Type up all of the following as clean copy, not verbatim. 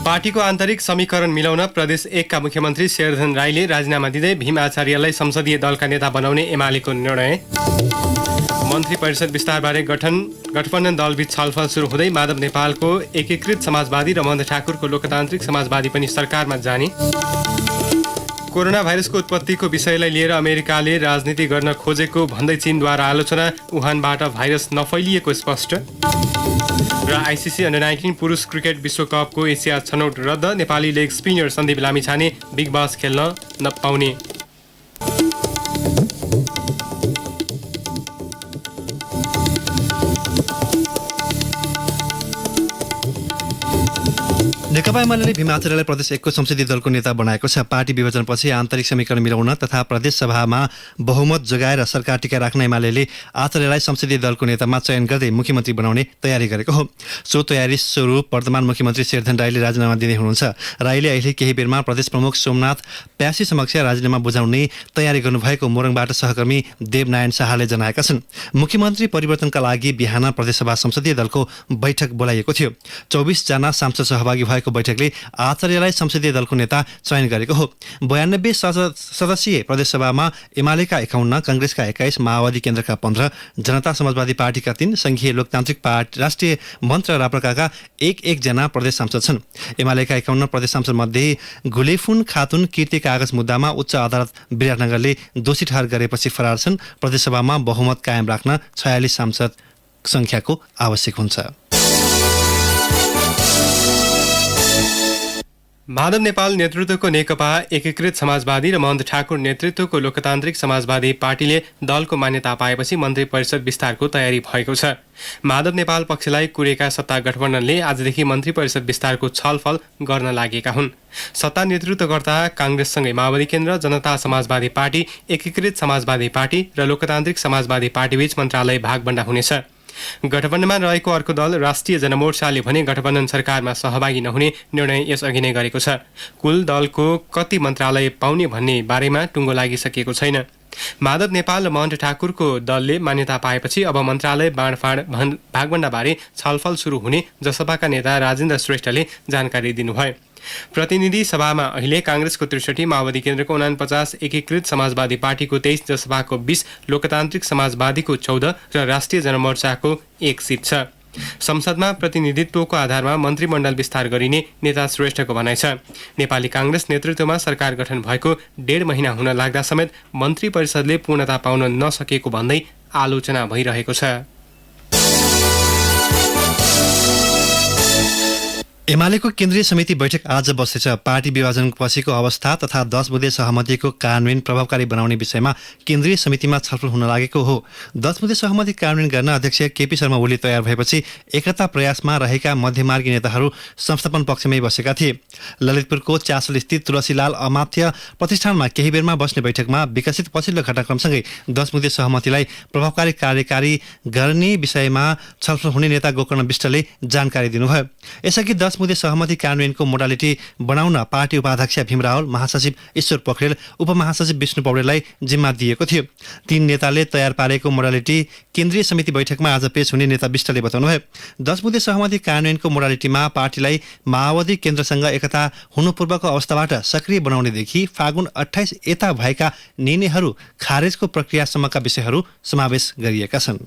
पार्टीको आन्तरिक समीकरण मिलाउन प्रदेश 1 का मुख्यमन्त्री शेरधन राईले राजीनामा दिँदै भीम आचार्यलाई संसदीय दलका नेता बनाउने एमालेको निर्णय। मन्त्री परिषद विस्तारबारे गठबन्धन दलबीच छलफल सुरु हुँदै माधव नेपालको एकीकृत समाजवादी र महेन्द्र ठाकुरको लोकतान्त्रिक समाजवादी पनि सरकारमा जाने। कोरोना भाइरसको उत्पत्तिको विषयलाई लिएर अमेरिकाले राजनीति गर्न खोजेको भन्दै चीनद्वारा आलोचना, वुहानबाट भाइरस नफैलिएको स्पष्ट। र आइसिसी अन्डर-19 पुरुष क्रिकेट विश्वकपको एसिया छनौट रद्द, Nepali leg spinner Sandeep Lamichhane big बास खेल्न नपाउने। नेकपा एमाले भीम आचार्यलाई प्रदेश 1 को संसदीय दलको नेता बनाएको छ। पार्टी विभाजनपछि आन्तरिक समीकरण मिलाउन तथा प्रदेश सभामा बहुमत जोगाएर सरकार टिकाइ राख्न एमाले आचार्यलाई संसदीय दलको नेतामा चयन गर्दै मुख्यमन्त्री बनाउने तयारी गरेको हो। सो तयारी स्वरूप वर्तमान मुख्यमन्त्री शेरधन राईले राजीनामा दिँदै हुनुहुन्छ। राईले अहिले केही बेरमा प्रदेश प्रमुख सोमनाथ प्यासी समक्ष राजीनामा बुझाउने तयारी गर्नुभएको मोरङबाट सहकर्मी देवनारायण शाहले जनाएका छन्। मुख्यमन्त्री परिवर्तनका लागि बिहान प्रदेशसभा संसदीय दलको बैठक बोलाइएको थियो। 24 जना सांसद सहभागी भएको बैठकले आचार्यलाई संसदीय दलको नेता चयन गरेको हो। 92 सदस्यीय प्रदेशसभामा एमालेका 51, कांग्रेसका 21, माओवादी केन्द्रका 15, जनता समाजवादी पार्टीका 3, संघीय लोकतान्त्रिक पार्टी राष्ट्रिय मञ्च र राप्रकाका 1-1 जना प्रदेश सांसद छन्। एमालेका 51 प्रदेश सांसद मध्ये गुलेफुन खातुन कीर्ति कागज मुद्दामा उच्च अदालत विराटनगरले दोषी ठहर गरेपछि फरार छन्। प्रदेशसभामा बहुमत कायम राख्न 46 सांसद संख्याको आवश्यक हुन्छ। माधव नेपाल नेतृत्वको नेकपा एकीकृत समाजवादी र महेन्द्र ठाकुर नेतृत्वको लोकतान्त्रिक समाजवादी पार्टीले दलको मान्यता पाएपछि मन्त्री परिषद विस्तारको तयारी भएको छ। माधव नेपाल पक्षलाई कुरेका सत्ता गठबन्धनले आजदेखि मन्त्री परिषद विस्तारको छलफल गर्न लागेका हुन्। सत्ता नेतृत्वकर्ता कांग्रेससँगै माओवादी केन्द्र, जनता समाजवादी पार्टी, एकीकृत समाजवादी पार्टी र लोकतान्त्रिक समाजवादी पार्टीबीच मन्त्रालय भागबण्डा हुनेछ। गठबन्धनमा रहेको अर्को दल राष्ट्रिय जनमोर्चाले भने गठबन्धन सरकारमा सहभागी नहुने निर्णय यसअघि नै गरेको छ। कुल दलको कति मन्त्रालय पाउने भन्ने बारेमा टुङ्गो लागिसकेको छैन। माधव नेपाल र महेन्द्र ठाकुरको दलले मान्यता पाएपछि अब मन्त्रालय बाँडफाँड भागबण्डाबारे छलफल सुरु हुने जसपाका नेता राजेन्द्र श्रेष्ठले जानकारी दिनुभयो। प्रतिनिधि सभामा अहिले कांग्रेसको 63, माओवादी केन्द्रको 49, एकीकृत समाजवादी पार्टीको 23, जसपाको 20, लोकतान्त्रिक समाजवादीको 14 र राष्ट्रिय जनमोर्चाको 1 सिट छ। संसदमा प्रतिनिधित्वको आधारमा मन्त्रीमण्डल विस्तार गरिने नेता श्रेष्ठको भनाइ छ। नेपाली कांग्रेस नेतृत्वमा सरकार गठन भएको 1.5 महिना हुन लाग्दा समेत मन्त्री परिषदले पूर्णता पाउन नसकेको भन्दै आलोचना भइरहेको छ। एमालेको केन्द्रीय समिति बैठक आज बस्दैछ। पार्टी विभाजनपछिको अवस्था तथा 10 बुँदे सहमतिको कार्यान्वयन प्रभावकारी बनाउने विषयमा केन्द्रीय समितिमा छलफल हुन लागेको हो। 10 बुँदे सहमति कार्यान्वयन गर्न अध्यक्ष केपी शर्मा ओली तयार भएपछि एकता प्रयासमा रहेका मध्यमार्गी नेताहरू संस्थापन पक्षमै बसेका थिए। ललितपुरको च्यासल स्थित तुलसीलाल अमात्य प्रतिष्ठानमा केही बेरमा बस्ने बैठकमा विकसित पछिल्लो घटनाक्रमसँगै 10 बुँदे सहमतिलाई प्रभावकारी कार्यकारी गर्ने विषयमा छलफल हुने नेता गोकर्ण विष्टले जानकारी दिनुभयो। यसअघि 10 बुँदे सहमति कार्यान्वयनको मोडालिटी बनाउन पार्टी उपाध्यक्ष भीम रावल, महासचिव ईश्वर पोखरेल, उपमहासचिव विष्णु पौडेललाई जिम्मा दिएको थियो। 3 नेताले तयार पारेको मोडालिटी केन्द्रीय समिति बैठकमा आज पेश हुने नेता विष्टले बताउनुभयो। 10 बुँदे सहमति कार्यान्वयनको मोडालिटीमा पार्टीलाई माओवादी केन्द्रसँग एकता हुनुपूर्वको अवस्थाबाट सक्रिय बनाउनेदेखि फागुन 28 यता भएका निर्णयहरू खारेजको प्रक्रियासम्मका विषयहरू समावेश गरिएका छन्।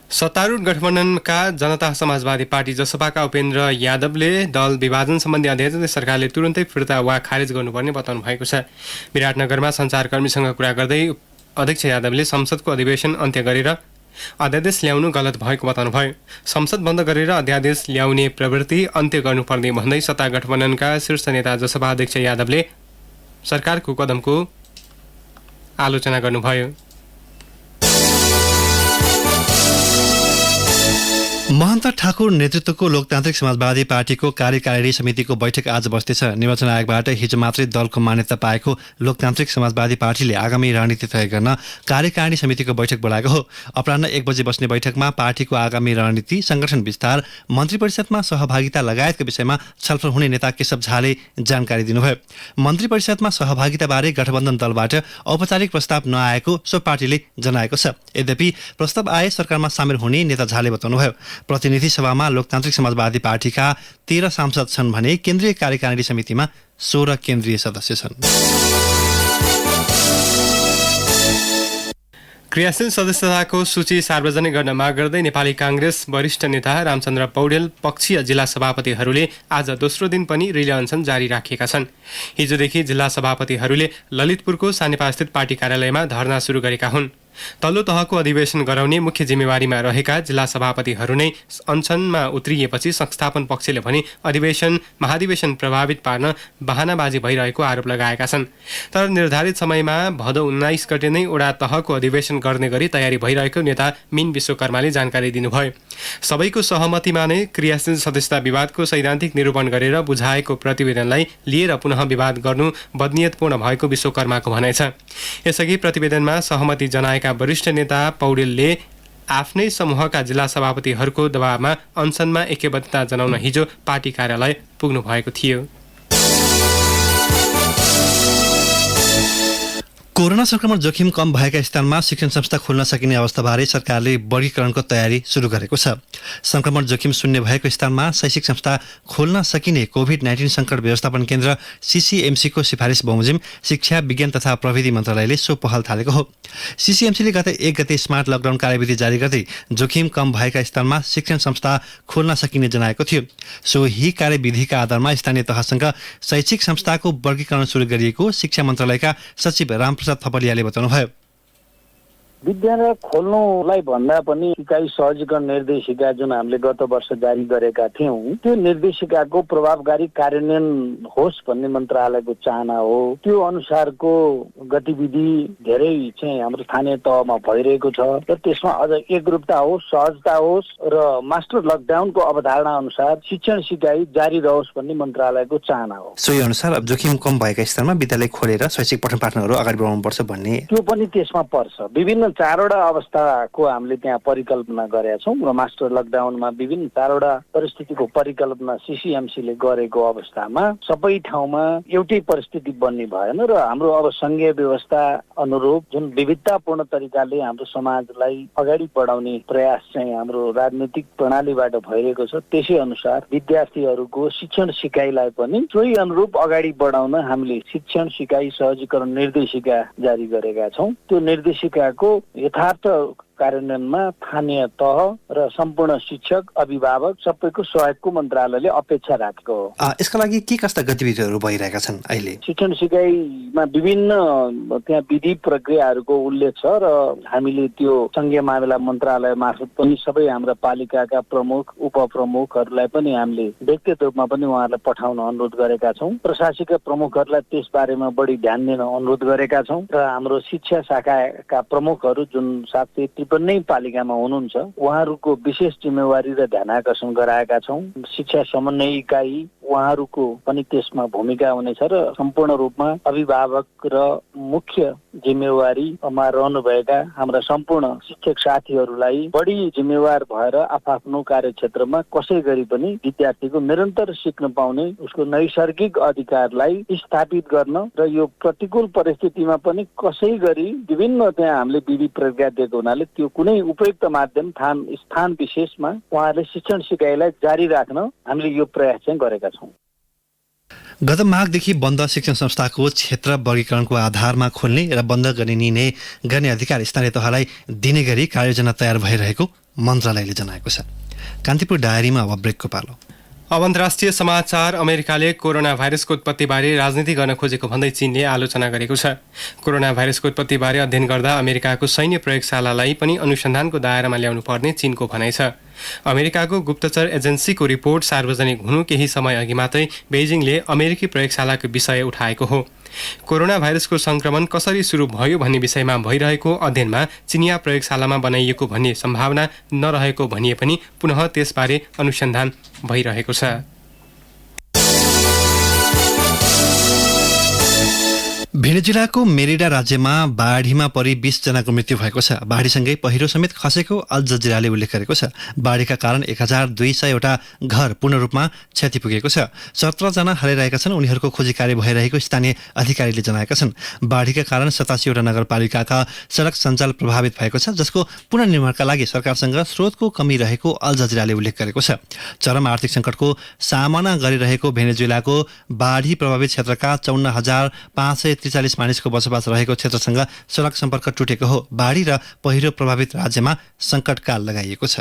सत्तारूढ गठबन्धनका जनता समाजवादी पार्टी जसपाका उपेन्द्र यादवले दल विभाजन सम्बन्धी अध्ययन सरकारले तुरन्तै फिर्ता वा खारेज गर्नुपर्ने बताउनु भएको छ। विराटनगरमा सञ्चारकर्मीसँग कुरा गर्दै अध्यक्ष यादवले संसदको अधिवेशन अन्त्य गरेर अध्यादेश ल्याउनु गलत भएको बताउनुभयो। संसद बन्द गरेर अध्यादेश ल्याउने प्रवृत्ति अन्त्य गर्नुपर्ने भन्दै सत्ता गठबन्धनका शीर्ष नेता जसपा अध्यक्ष यादवले सरकारको कदमको आलोचना गर्नुभयो। महेन्द्र ठाकुर नेतृत्वको लोकतान्त्रिक समाजवादी पार्टीको कार्यकारिणी समितिको बैठक आज बस्दैछ। निर्वाचन आयोगबाट हिजो मात्रै दलको मान्यता पाएको लोकतान्त्रिक समाजवादी पार्टीले आगामी रणनीति तय गर्न कार्यकारिणी समितिको बैठक बोलाएको हो। अपराह्न 1 बजे बस्ने बैठकमा पार्टीको आगामी रणनीति, संगठन विस्तार, मन्त्री परिषदमा सहभागिता लगायतका विषयमा छलफल हुने नेता केशव झाले जानकारी दिनुभयो। मन्त्री परिषदमा सहभागिताबारे गठबन्धन दलबाट औपचारिक प्रस्ताव नआएको सो पार्टीले जनाएको छ। यद्यपि प्रस्ताव आए सरकारमा सामेल हुने नेता झाले बताउनुभयो। प्रतिनिधि सभामा लोकतान्त्रिक समाजवादी पार्टीका 13 सांसद छन् भने केन्द्रीय कार्यकारिणी समितिमा 16 केन्द्रीय सदस्य छन्। क्रियाशील सदस्यताको सूची सार्वजनिक गर्न माग गर्दै नेपाली काङ्ग्रेस वरिष्ठ नेता रामचन्द्र पौडेल पक्षीय जिल्ला सभापतिहरूले आज दोस्रो दिन पनि रिले अनसन जारी राखेका छन्। हिजोदेखि जिल्ला सभापतिहरूले ललितपुरको सानेपास्थित पार्टी कार्यालयमा धरना सुरु गरेका हुन्। तल्लो तहको अधिवेशन गराउने मुख्य जिम्मेवारीमा रहेका जिल्ला सभापतिहरू नै अनसनमा उत्रिएपछि संस्थापन पक्षले भने महाधिवेशन प्रभावित पार्न बहानाबाजी भइरहेको आरोप लगाएका छन्। तर निर्धारित समयमा भदौ 19 गते नै वडा तहको अधिवेशन गर्ने गरी तयारी भइरहेको नेता मिन विश्वकर्माले जानकारी दिनुभयो। सबैको सहमतिमा नै क्रियाशील सदस्यता विवादको सैद्धान्तिक निरूपण गरेर बुझाएको प्रतिवेदनलाई लिएर पुनः विवाद गर्नु बदनियतपूर्ण भएको विश्वकर्माको भनाइ छ। यसअघि प्रतिवेदनमा सहमति जनाएका वरिष्ठ नेता पौडेलले आफ्नै समूहका जिल्ला सभापतिहरूको दबावमा अनसनमा ऐक्यबद्धता जनाउन हिजो पार्टी कार्यालय पुग्नु भएको थियो। कोरोना संक्रमण जोखिम कम भएका स्थानमा शिक्षण संस्था खोल्न सकिने अवस्थाबारे सरकारले वर्गीकरणको तयारी सुरु गरेको छ। संक्रमण जोखिम शून्य भएको स्थानमा शैक्षिक संस्था खोल्न सकिने कोभिड-19 संकट व्यवस्थापन केन्द्र सीसीएमसीको सिफारिस बमोजिम शिक्षा विज्ञान तथा प्रविधि मन्त्रालयले सो पहल थालेको हो। सीसीएमसीले गत 1 गते स्मार्ट लकडाउन कार्यविधि जारी गर्दै जोखिम कम भएका स्थानमा शिक्षण संस्था खोल्न सकिने जनाएको थियो। सोही कार्यविधिका आधारमा स्थानीय तहसँग शैक्षिक संस्थाको वर्गीकरण सुरु गरिएको शिक्षा मन्त्रालयका सचिव रामप्रसाद थपलियाले बताउनुभयो। विद्यालय खोल्नुलाई भन्दा पनि इकाइ सहजीकरण निर्देशिका जुन हामीले गत वर्ष जारी गरेका थियौँ त्यो निर्देशिकाको प्रभावकारी कार्यान्वयन होस् भन्ने मन्त्रालयको चाहना हो। त्यो अनुसारको गतिविधि धेरै चाहिँ हाम्रो स्थानीय तहमा भइरहेको छ र त्यसमा अझ एकरूपता होस्, सहजता होस् र मास्टर लकडाउनको अवधारणा अनुसार शिक्षण सिकाइ जारी रहोस् भन्ने मन्त्रालयको चाहना हो। सोही अनुसार अब जोखिम कम भएका स्थानमा विद्यालय खोलेर शैक्षिक पठन पाठनहरू अगाडि बढाउनुपर्छ भन्ने त्यो पनि त्यसमा पर्छ। विभिन्न 4वटा अवस्थाको हामीले त्यहाँ परिकल्पना गरेका छौँ र मास्टर लकडाउनमा विभिन्न 4वटा परिस्थितिको परिकल्पना सीसीएमसीले गरेको अवस्थामा सबै ठाउँमा एउटै परिस्थिति बन्ने भएन र हाम्रो अब संघीय व्यवस्था अनुरूप जुन विविधतापूर्ण तरिकाले हाम्रो समाजलाई अगाडि बढाउने प्रयास चाहिँ हाम्रो राजनीतिक प्रणालीबाट भइरहेको छ त्यसै अनुसार विद्यार्थीहरूको शिक्षण सिकाइलाई पनि सोही अनुरूप अगाडि बढाउन हामीले शिक्षण सिकाइ सहजीकरण निर्देशिका जारी गरेका छौँ। त्यो निर्देशिकाको यथार्थ कार्यान्वयनमा स्थानीय तह र सम्पूर्ण शिक्षक अभिभावक सबैको सहयोगको मन्त्रालयले अपेक्षा राखेको हो। यसका लागि के कस्ता गतिविधिहरू भइरहेका छन् अहिले? शिक्षण सिकाइमा विभिन्न त्यहाँ विधि प्रक्रियाहरूको उल्लेख छ र हामीले त्यो संघीय मामिला मन्त्रालय मार्फत पनि सबै हाम्रा पालिकाका प्रमुख उपप्रमुखहरूलाई पनि हामीले व्यक्तिगत रूपमा पनि उहाँहरूलाई पठाउन अनुरोध गरेका छौँ। प्रशासकीय प्रमुखहरूलाई त्यस बारेमा बढी ध्यान दिन अनुरोध गरेका छौँ र हाम्रो शिक्षा शाखाका प्रमुखहरू जुन 753 पालिकामा हुनुहुन्छ उहाँहरूको विशेष जिम्मेवारी र ध्यानाकर्षण गराएका छौँ। शिक्षा समन्वय इकाइ उहाँहरूको पनि त्यसमा भूमिका हुनेछ र सम्पूर्ण रूपमा अभिभावक र मुख्य जिम्मेवारीमा रहनुभएका हाम्रा सम्पूर्ण शिक्षक साथीहरूलाई बढी जिम्मेवार भएर आफ्नो कार्यक्षेत्रमा कसै गरी पनि विद्यार्थीको निरन्तर सिक्न पाउने उसको नैसर्गिक अधिकारलाई स्थापित गर्न र यो प्रतिकूल परिस्थितिमा पनि कसै गरी विभिन्न त्यहाँ हामीले विधि प्रक्रिया दिएको हुनाले त्यो कुनै उपयुक्त माध्यम स्थान विशेषमा उहाँहरूले शिक्षण सिकाइलाई जारी राख्न हामीले यो प्रयास चाहिँ गरेका छौँ। गत माघदेखि बन्द शिक्षण संस्थाको क्षेत्र वर्गीकरणको आधारमा खोल्ने र बन्द गर्ने निर्णय गर्ने अधिकार स्थानीय तहलाई दिने गरी कार्ययोजना तयार भइरहेको मन्त्रालयले जनाएको छ। कान्तिपुर डायरीमा अब ब्रेकको पालो। अब अन्तर्राष्ट्रिय समाचार। अमेरिकाले कोरोना भाइरसको उत्पत्तिबारे राजनीति गर्न खोजेको भन्दै चीनले आलोचना गरेको छ। कोरोना भाइरसको उत्पत्तिबारे अध्ययन गर्दा अमेरिकाको सैन्य प्रयोगशालालाई पनि अनुसन्धानको दायरामा ल्याउनु पर्ने चीनको भनाइ छ। अमेरिकाको गुप्तचर एजेन्सीको रिपोर्ट सार्वजनिक हुनु केही समय अघि मात्रै बेइजिङले अमेरिकी प्रयोगशालाको विषय उठाएको हो। कोरोना भाइरसको संक्रमण कसरी सुरु भयो भन्ने विषयमा भइरहेको अध्ययनमा चिनिया प्रयोगशालामा बनाइएको भन्ने सम्भावना नरहेको भनिए पनि पुनः त्यसबारे अनुसन्धान भइरहेको छ। भेनेजुलाको मेरिडा राज्यमा बाढीमा परि 20 जनाको मृत्यु भएको छ। बाढीसँगै पहिरो समेत खसेको अल जजिराले उल्लेख गरेको छ। बाढीका कारण 1200 वटा घर पूर्ण रूपमा क्षति पुगेको छ। 17 जना हराइरहेका छन्। उनीहरूको खोजी कार्य भइरहेको स्थानीय अधिकारीले जनाएका छन्। बाढीका कारण 87 वटा नगरपालिकाका सडक सञ्जाल प्रभावित भएको छ, जसको पुनर्निर्माणका लागि सरकारसँग स्रोतको कमी रहेको अल जजिराले उल्लेख गरेको छ। चरम आर्थिक सङ्कटको सामना गरिरहेको भेनेजुलाको बाढी प्रभावित क्षेत्रका 54,543 मानिसको बसोबास रहेको क्षेत्रसँग सडक सम्पर्क टुटेको हो। बाढी र पहिरो प्रभावित राज्यमा सङ्कटकाल लगाइएको छ।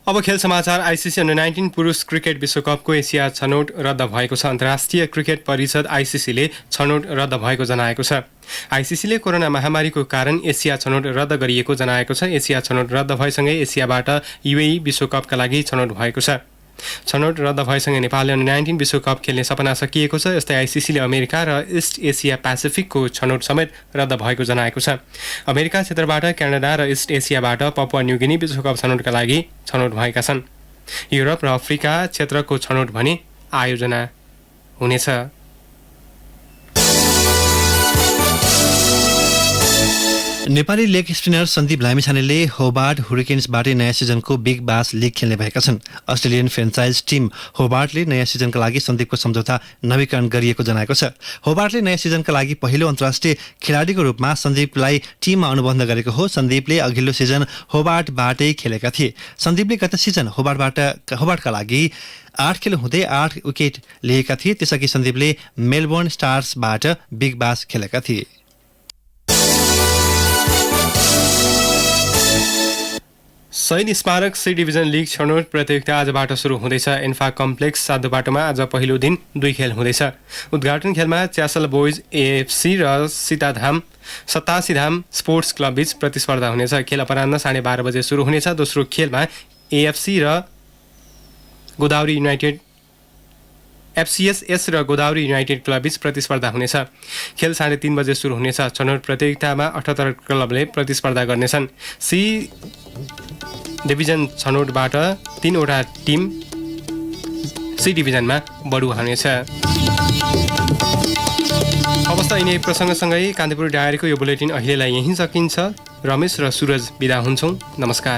अब खेल समाचार। आइसिसी अन्डर-19 पुरुष क्रिकेट विश्वकपको एसिया छनौट रद्द भएको छ। अन्तर्राष्ट्रिय क्रिकेट परिषद आइसिसीले छनौट रद्द भएको जनाएको छ। आइसिसीले कोरोना महामारीको कारण एसिया छनौट रद्द गरिएको जनाएको छ। एसिया छनौट रद्द भएसँगै एसियाबाट युएई विश्वकपका लागि छनौट भएको छ। छनौट रद्द भएसँगै नेपालले अन्डर-19 विश्वकप खेल्ने सपना सकिएको छ। यस्तै आइसिसीले अमेरिका र इस्ट एसिया पेसिफिकको छनौट समेत रद्द भएको जनाएको छ। अमेरिका क्षेत्रबाट क्यानाडा र इस्ट एसियाबाट पपुवा न्युगिनी विश्वकप छनौटका लागि छनौट भएका छन्। युरोप र अफ्रिका क्षेत्रको छनौट भने आयोजना हुनेछ। नेपाली लेग स्पिनर सन्दीप लामिछानेले होबार्ट हुरिकेन्सबाटै नयाँ सिजनको बिग बास लिग खेल्ने भएका छन्। अस्ट्रेलियन फ्रेन्चाइज टिम होबार्टले नयाँ सिजनका लागि सन्दीपको सम्झौता नवीकरण गरिएको जनाएको छ। होबार्टले नयाँ सिजनका लागि पहिलो अन्तर्राष्ट्रिय खेलाडीको रूपमा सन्दीपलाई टिममा अनुबन्ध गरेको हो। सन्दीपले अघिल्लो सिजन होबार्टबाटै खेलेका थिए। सन्दीपले गत सिजन होबार्टका लागि 8 खेल हुँदै 8 विकेट लिएका थिए। त्यसअघि सन्दीपले मेलबोर्न स्टार्सबाट बिग बास खेलेका थिए। शहीद स्मारक सी डिभिजन लिग छनौट प्रतियोगिता आजबाट सुरु हुँदैछ। इन्फा कम्प्लेक्स साधुबाटोमा आज पहिलो दिन 2 खेल हुँदैछ। उद्घाटन खेलमा च्यासल बोइज एएफसी र सतासीधाम स्पोर्ट्स क्लब बीच प्रतिस्पर्धा हुनेछ। खेल अपराह्न 12:30 बजे सुरु हुनेछ। दोस्रो खेलमा एएफसी र गोदावरी युनाइटेड एफसीएसएस र गोदावरी युनाइटेड क्लब बीच प्रतिस्पर्धा हुनेछ। खेल 3:30 बजे सुरु हुनेछ। छनौट प्रतियोगितामा 78 क्लबले प्रतिस्पर्धा गर्नेछन्। सी डिभिजन छनौटबाट 3 वटा टिम सी डिभिजनमा बढुवा हुनेछ। अवस्था यिनै प्रसङ्गसँगै कान्तिपुर डायरीको यो बुलेटिन अहिलेलाई यहीँ सकिन्छ। रमेश र सुरज बिदा हुन्छौँ। नमस्कार।